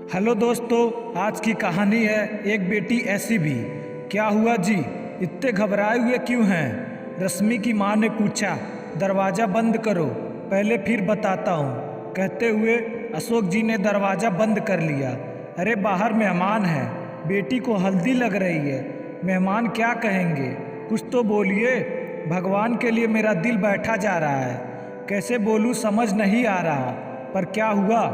Hello दोस्तों, आज की कहानी है एक बेटी ऐसी भी। क्या हुआ जी, इतने घबराए हुए क्यों हैं? रश्मि की माँ ने पूछा। दरवाज़ा बंद करो, पहले फिर बताता हूँ, कहते हुए अशोक जी ने दरवाज़ा बंद कर लिया। अरे बाहर मेहमान हैं, बेटी को हल्दी लग रही है। मेहमान क्या कहेंगे, कुछ तो बोलिए। भगवान के लिए मेरा दिल बैठा जा रहा है, कैसे बोलूँ समझ नहीं आ रहा। पर क्या हुआ?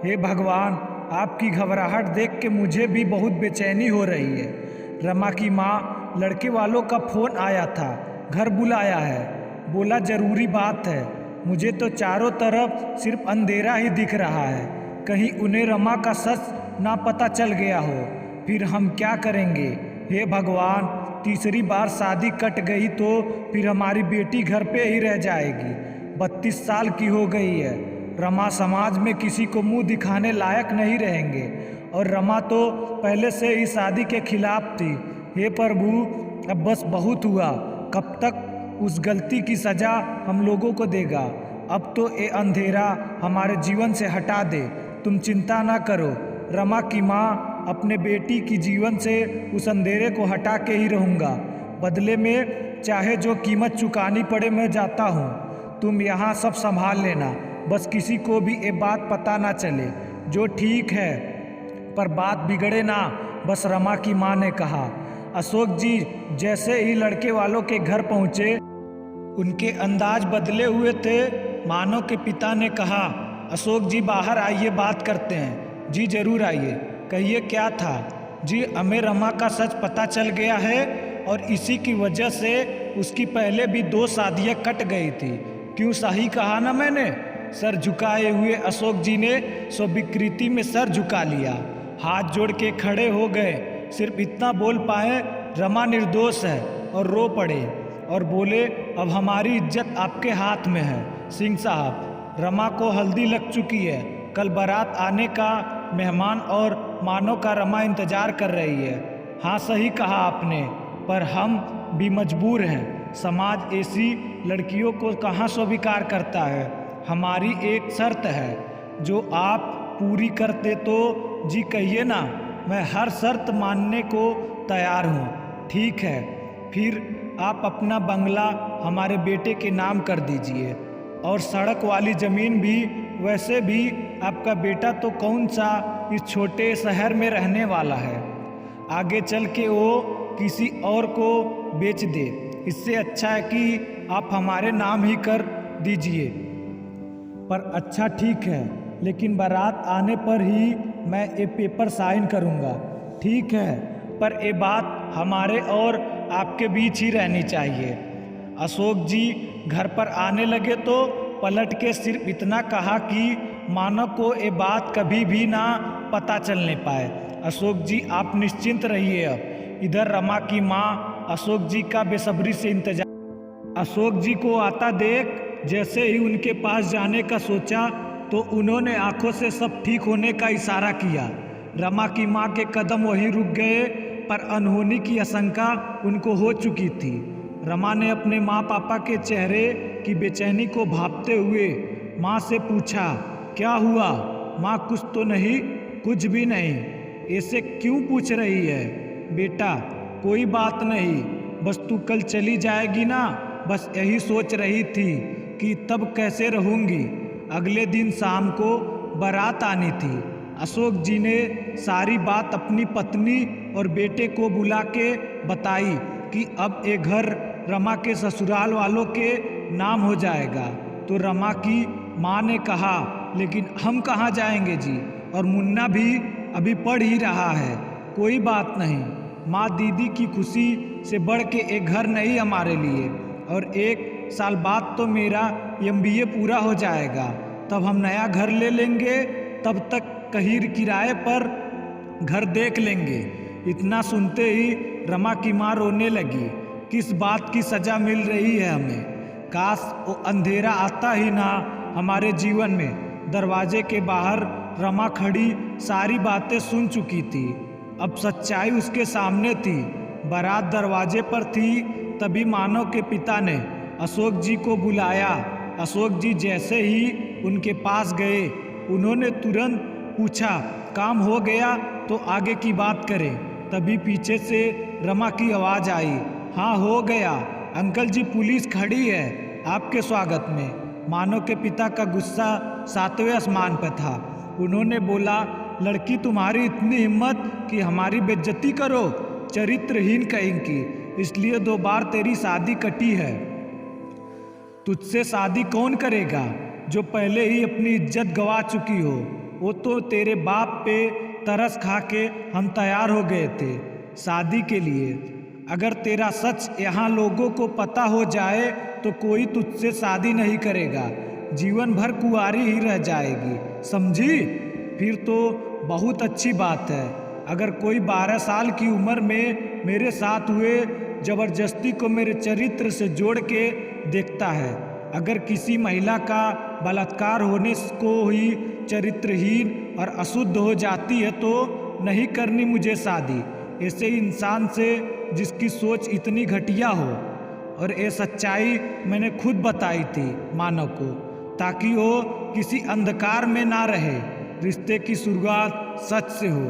हे भगवान, आपकी घबराहट देख के मुझे भी बहुत बेचैनी हो रही है। रमा की माँ, लड़के वालों का फ़ोन आया था, घर बुलाया है, बोला ज़रूरी बात है। मुझे तो चारों तरफ सिर्फ अंधेरा ही दिख रहा है, कहीं उन्हें रमा का सच ना पता चल गया हो, फिर हम क्या करेंगे? हे भगवान, तीसरी बार शादी कट गई तो फिर हमारी बेटी घर पे ही रह जाएगी। 32 साल की हो गई है। रमा समाज में किसी को मुंह दिखाने लायक नहीं रहेंगे, और रमा तो पहले से ही शादी के खिलाफ थी। हे प्रभु, अब बस बहुत हुआ। कब तक उस गलती की सज़ा हम लोगों को देगा? अब तो ये अंधेरा हमारे जीवन से हटा दे। तुम चिंता ना करो। रमा की माँ, अपने बेटी की जीवन से उस अंधेरे को हटा के ही रहूँगा। बदले में चाहे जो कीमत चुकानी पड़े मैं जाता हूँ। तुम यहाँ सब संभाल लेना, बस किसी को भी ये बात पता ना चले। जो ठीक है, पर बात बिगड़े ना, बस रमा की माँ ने कहा। अशोक जी जैसे ही लड़के वालों के घर पहुँचे, उनके अंदाज बदले हुए थे। मानो के पिता ने कहा, अशोक जी बाहर आइए, बात करते हैं। जी जरूर आइए, कहिए क्या था? जी हमें रमा का सच पता चल गया है, और इसी की वजह से उसकी पहले भी 2 शादियाँ कट गई थी। क्यों, सही कहा ना मैंने? सर झुकाए हुए अशोक जी ने स्वीकृति में सर झुका लिया, हाथ जोड़ के खड़े हो गए। सिर्फ इतना बोल पाए, रमा निर्दोष है, और रो पड़े और बोले, अब हमारी इज्जत आपके हाथ में है सिंह साहब। रमा को हल्दी लग चुकी है, कल बारात आने का मेहमान और मानो का रमा इंतजार कर रही है। हाँ सही कहा आपने, पर हम भी मजबूर हैं। समाज ऐसी लड़कियों को कहाँ स्वीकार करता है। हमारी एक शर्त है, जो आप पूरी करते तो जी कहिए ना, मैं हर शर्त मानने को तैयार हूँ। ठीक है, फिर आप अपना बंगला हमारे बेटे के नाम कर दीजिए, और सड़क वाली ज़मीन भी। वैसे भी आपका बेटा तो कौन सा इस छोटे शहर में रहने वाला है, आगे चल के वो किसी और को बेच दे। इससे अच्छा है कि आप हमारे नाम ही कर दीजिए। पर अच्छा ठीक है, लेकिन बारात आने पर ही मैं ये पेपर साइन करूँगा। ठीक है, पर ये बात हमारे और आपके बीच ही रहनी चाहिए। अशोक जी घर पर आने लगे तो पलट के सिर्फ इतना कहा कि मानव को ये बात कभी भी ना पता चलने पाए। अशोक जी आप निश्चिंत रहिए। अब इधर रमा की माँ अशोक जी का बेसब्री से इंतजार। अशोक जी को आता देख जैसे ही उनके पास जाने का सोचा, तो उन्होंने आंखों से सब ठीक होने का इशारा किया। रमा की माँ के कदम वहीं रुक गए, पर अनहोनी की आशंका उनको हो चुकी थी। रमा ने अपने माँ पापा के चेहरे की बेचैनी को भांपते हुए माँ से पूछा, क्या हुआ माँ? कुछ तो नहीं? कुछ भी नहीं। ऐसे क्यों पूछ रही है? बेटा कोई बात नहीं, बस तू कल चली जाएगी ना, बस यही सोच रही थी कि तब कैसे रहूँगी। अगले दिन शाम को बारात आनी थी। अशोक जी ने सारी बात अपनी पत्नी और बेटे को बुला के बताई कि अब ये घर रमा के ससुराल वालों के नाम हो जाएगा। तो रमा की माँ ने कहा, लेकिन हम कहाँ जाएंगे जी, और मुन्ना भी अभी पढ़ ही रहा है। कोई बात नहीं माँ, दीदी की खुशी से बढ़ के एक घर नहीं हमारे लिए, और 1 साल बाद तो मेरा MBA पूरा हो जाएगा, तब हम नया घर ले लेंगे। तब तक कहीं किराए पर घर देख लेंगे। इतना सुनते ही रमा की माँ रोने लगी। किस बात की सज़ा मिल रही है हमें? काश वो अंधेरा आता ही ना हमारे जीवन में। दरवाजे के बाहर रमा खड़ी सारी बातें सुन चुकी थी, अब सच्चाई उसके सामने थी। बारात दरवाजे पर थी, तभी मानव के पिता ने अशोक जी को बुलाया। अशोक जी जैसे ही उनके पास गए, उन्होंने तुरंत पूछा, काम हो गया तो आगे की बात करें। तभी पीछे से रमा की आवाज़ आई, हाँ हो गया अंकल जी, पुलिस खड़ी है आपके स्वागत में। मानव के पिता का गुस्सा 7वें आसमान पर था। उन्होंने बोला, लड़की तुम्हारी इतनी हिम्मत कि हमारी बेइज्जती करो, चरित्रहीन कहेंगी, इसलिए 2 बार तेरी शादी कटी है। तुझसे शादी कौन करेगा जो पहले ही अपनी इज्जत गंवा चुकी हो। वो तो तेरे बाप पे तरस खा के हम तैयार हो गए थे शादी के लिए। अगर तेरा सच यहाँ लोगों को पता हो जाए तो कोई तुझसे शादी नहीं करेगा, जीवन भर कुंवारी ही रह जाएगी, समझी। फिर तो बहुत अच्छी बात है। अगर कोई 12 साल की उम्र में मेरे साथ हुए जबरदस्ती को मेरे चरित्र से जोड़ के देखता है, अगर किसी महिला का बलात्कार होने को ही चरित्रहीन और अशुद्ध हो जाती है तो नहीं करनी मुझे शादी ऐसे इंसान से जिसकी सोच इतनी घटिया हो। और ये सच्चाई मैंने खुद बताई थी मानव को, ताकि वो किसी अंधकार में ना रहे, रिश्ते की शुरुआत सच से हो।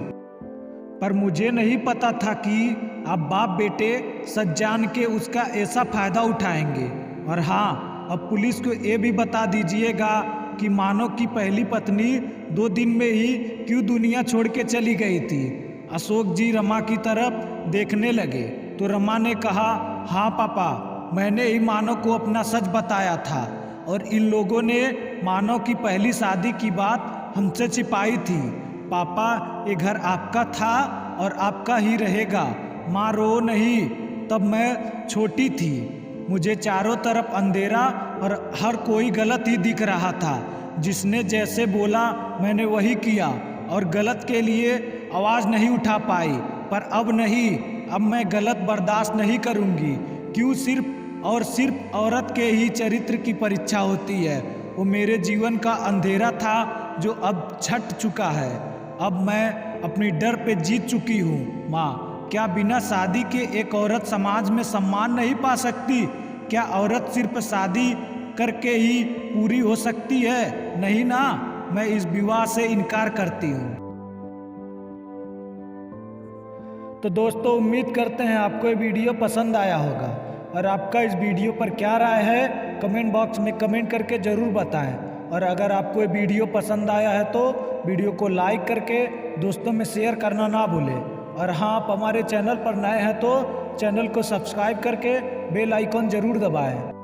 पर मुझे नहीं पता था कि आप बाप बेटे सच जान के उसका ऐसा फ़ायदा उठाएंगे। और हाँ, अब पुलिस को ये भी बता दीजिएगा कि मानव की पहली पत्नी 2 दिन में ही क्यों दुनिया छोड़ के चली गई थी। अशोक जी रमा की तरफ देखने लगे तो रमा ने कहा, हाँ पापा, मैंने ही मानव को अपना सच बताया था और इन लोगों ने मानव की पहली शादी की बात हमसे छिपाई थी। पापा, ये घर आपका था और आपका ही रहेगा। माँ रो नहीं, तब मैं छोटी थी, मुझे चारों तरफ अंधेरा और हर कोई गलत ही दिख रहा था। जिसने जैसे बोला मैंने वही किया और गलत के लिए आवाज़ नहीं उठा पाई। पर अब नहीं, अब मैं गलत बर्दाश्त नहीं करूँगी। क्यों सिर्फ और सिर्फ औरत के ही चरित्र की परीक्षा होती है। वो मेरे जीवन का अंधेरा था जो अब छट चुका है। अब मैं अपनी डर पे जीत चुकी हूँ। माँ, क्या बिना शादी के एक औरत समाज में सम्मान नहीं पा सकती? क्या औरत सिर्फ शादी करके ही पूरी हो सकती है? नहीं ना, मैं इस विवाह से इनकार करती हूँ। तो दोस्तों, उम्मीद करते हैं आपको ये वीडियो पसंद आया होगा और आपका इस वीडियो पर क्या राय है कमेंट बॉक्स में कमेंट करके ज़रूर बताएं। और अगर आपको ये वीडियो पसंद आया है तो वीडियो को लाइक करके दोस्तों में शेयर करना ना भूलें। और हाँ, आप हमारे चैनल पर नए हैं तो चैनल को सब्सक्राइब करके बेल आइकॉन ज़रूर दबाएं।